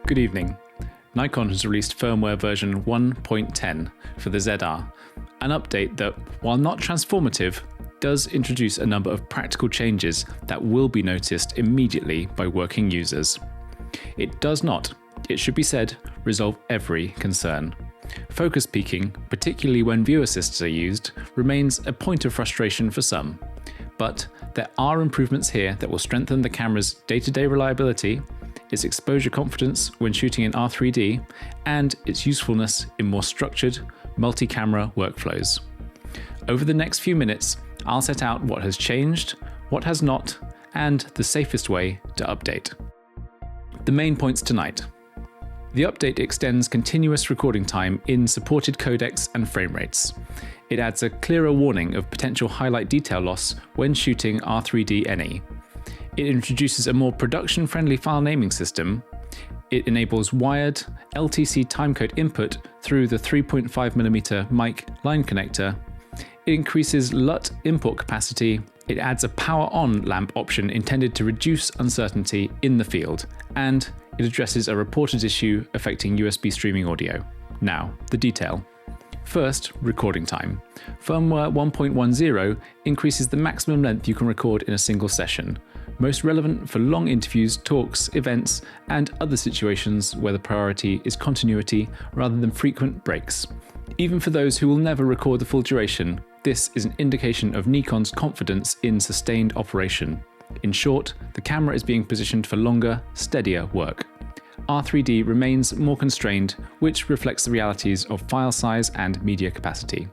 Good evening. Nikon has released firmware version 1.10 for the ZR, an update that, while not transformative, does introduce a number of practical changes that will be noticed immediately by working users. It does not, it should be said, resolve every concern. Focus peaking, particularly when view assists are used, remains a point of frustration for some. But there are improvements here that will strengthen the camera's day-to-day reliability, its exposure confidence when shooting in R3D, and its usefulness in more structured, multi-camera workflows. Over the next few minutes, I'll set out what has changed, what has not, and the safest way to update. The main points tonight. The update extends continuous recording time in supported codecs and frame rates. It adds a clearer warning of potential highlight detail loss when shooting R3D NE. It introduces a more production-friendly file naming system. It enables wired LTC timecode input through the 3.5mm mic line connector. It increases LUT import capacity. It adds a power-on lamp option intended to reduce uncertainty in the field, and it addresses a reported issue affecting USB streaming audio. Now, the detail. First, recording time. Firmware 1.10 increases the maximum length you can record in a single session, most relevant for long interviews, talks, events, and other situations where the priority is continuity rather than frequent breaks. Even for those who will never record the full duration, this is an indication of Nikon's confidence in sustained operation. In short, the camera is being positioned for longer, steadier work. R3D remains more constrained, which reflects the realities of file size and media capacity.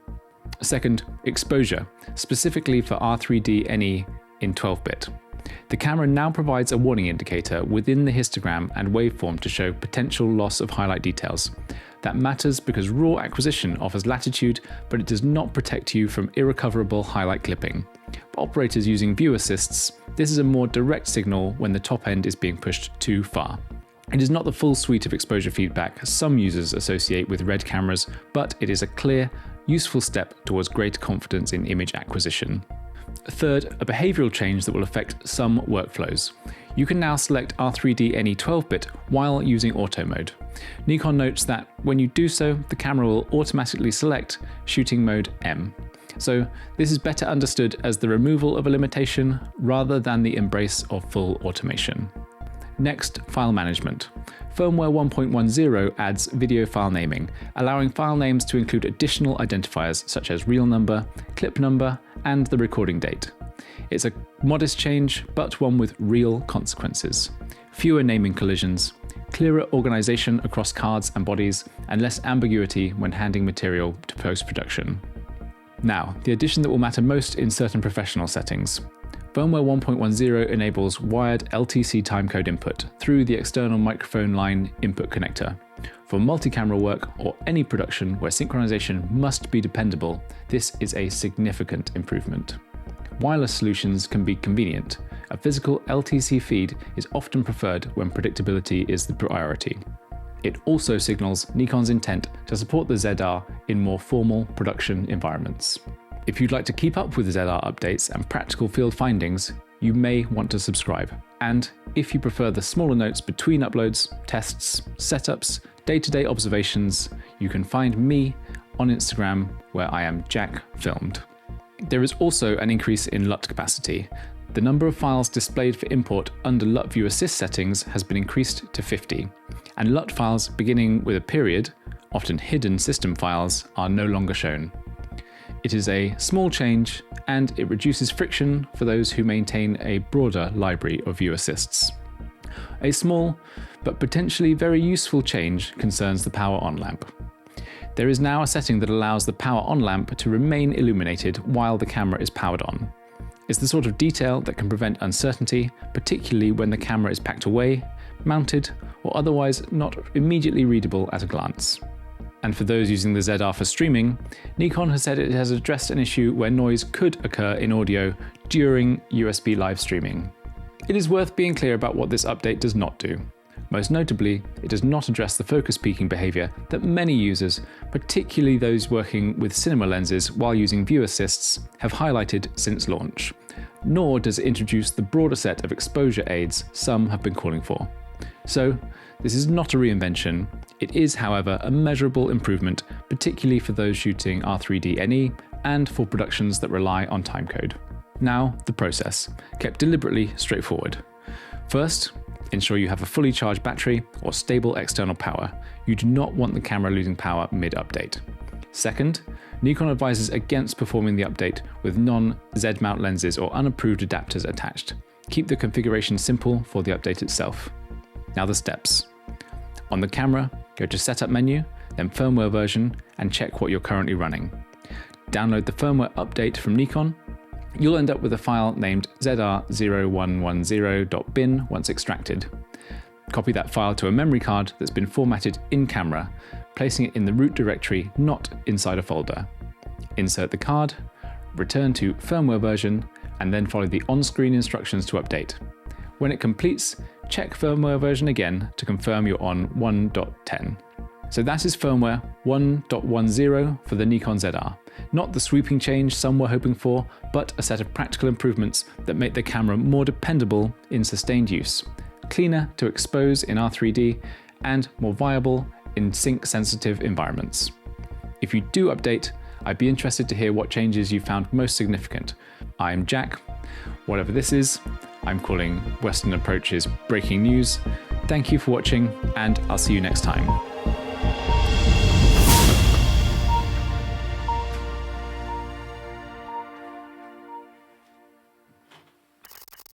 Second, exposure, specifically for R3D NE in 12-bit. The camera now provides a warning indicator within the histogram and waveform to show potential loss of highlight details. That matters because raw acquisition offers latitude, but it does not protect you from irrecoverable highlight clipping. For operators using view assists, this is a more direct signal when the top end is being pushed too far. It is not the full suite of exposure feedback some users associate with RED cameras, but it is a clear, useful step towards greater confidence in image acquisition. Third, a behavioral change that will affect some workflows. You can now select R3D NE 12-bit while using auto mode. Nikon notes that when you do so, the camera will automatically select shooting mode M. So this is better understood as the removal of a limitation rather than the embrace of full automation. Next, file management. Firmware 1.10 adds video file naming, allowing file names to include additional identifiers such as reel number, clip number, and the recording date. It's a modest change, but one with real consequences. Fewer naming collisions, clearer organization across cards and bodies, and less ambiguity when handing material to post-production. Now, the addition that will matter most in certain professional settings. Firmware 1.10 enables wired LTC timecode input through the external microphone line input connector. For multi-camera work or any production where synchronization must be dependable, this is a significant improvement. Wireless solutions can be convenient. A physical LTC feed is often preferred when predictability is the priority. It also signals Nikon's intent to support the ZR in more formal production environments. If you'd like to keep up with the ZR updates and practical field findings, you may want to subscribe. And if you prefer the smaller notes between uploads, tests, setups, day-to-day observations, you can find me on Instagram, where I am Jack Filmed. There is also an increase in LUT capacity. The number of files displayed for import under LUT View Assist settings has been increased to 50, and LUT files beginning with a period, often hidden system files, are no longer shown. It is a small change, and it reduces friction for those who maintain a broader library of view assists. A small, but potentially very useful change concerns the power on lamp. There is now a setting that allows the power on lamp to remain illuminated while the camera is powered on. It's the sort of detail that can prevent uncertainty, particularly when the camera is packed away, mounted, or otherwise not immediately readable at a glance. And for those using the ZR for streaming, Nikon has said it has addressed an issue where noise could occur in audio during USB live streaming. It is worth being clear about what this update does not do. Most notably, it does not address the focus peaking behavior that many users, particularly those working with cinema lenses while using view assists, have highlighted since launch. Nor does it introduce the broader set of exposure aids some have been calling for. So this is not a reinvention. It is, however, a measurable improvement, particularly for those shooting R3D NE and for productions that rely on timecode. Now, the process, kept deliberately straightforward. First, ensure you have a fully charged battery or stable external power. You do not want the camera losing power mid-update. Second, Nikon advises against performing the update with non-Z mount lenses or unapproved adapters attached. Keep the configuration simple for the update itself. Now the steps. On the camera, go to Setup menu, then Firmware version, and check what you're currently running. Download the firmware update from Nikon. You'll end up with a file named zr0110.bin once extracted. Copy that file to a memory card that's been formatted in camera, placing it in the root directory, not inside a folder. Insert the card, return to firmware version, and then follow the on-screen instructions to update. When it completes, check firmware version again to confirm you're on 1.10. So that is firmware 1.10 for the Nikon ZR. Not the sweeping change some were hoping for, but a set of practical improvements that make the camera more dependable in sustained use, cleaner to expose in R3D, and more viable in sync-sensitive environments. If you do update, I'd be interested to hear what changes you found most significant. I'm Jack. Whatever this is, I'm calling Western Approaches breaking news. Thank you for watching, and I'll see you next time.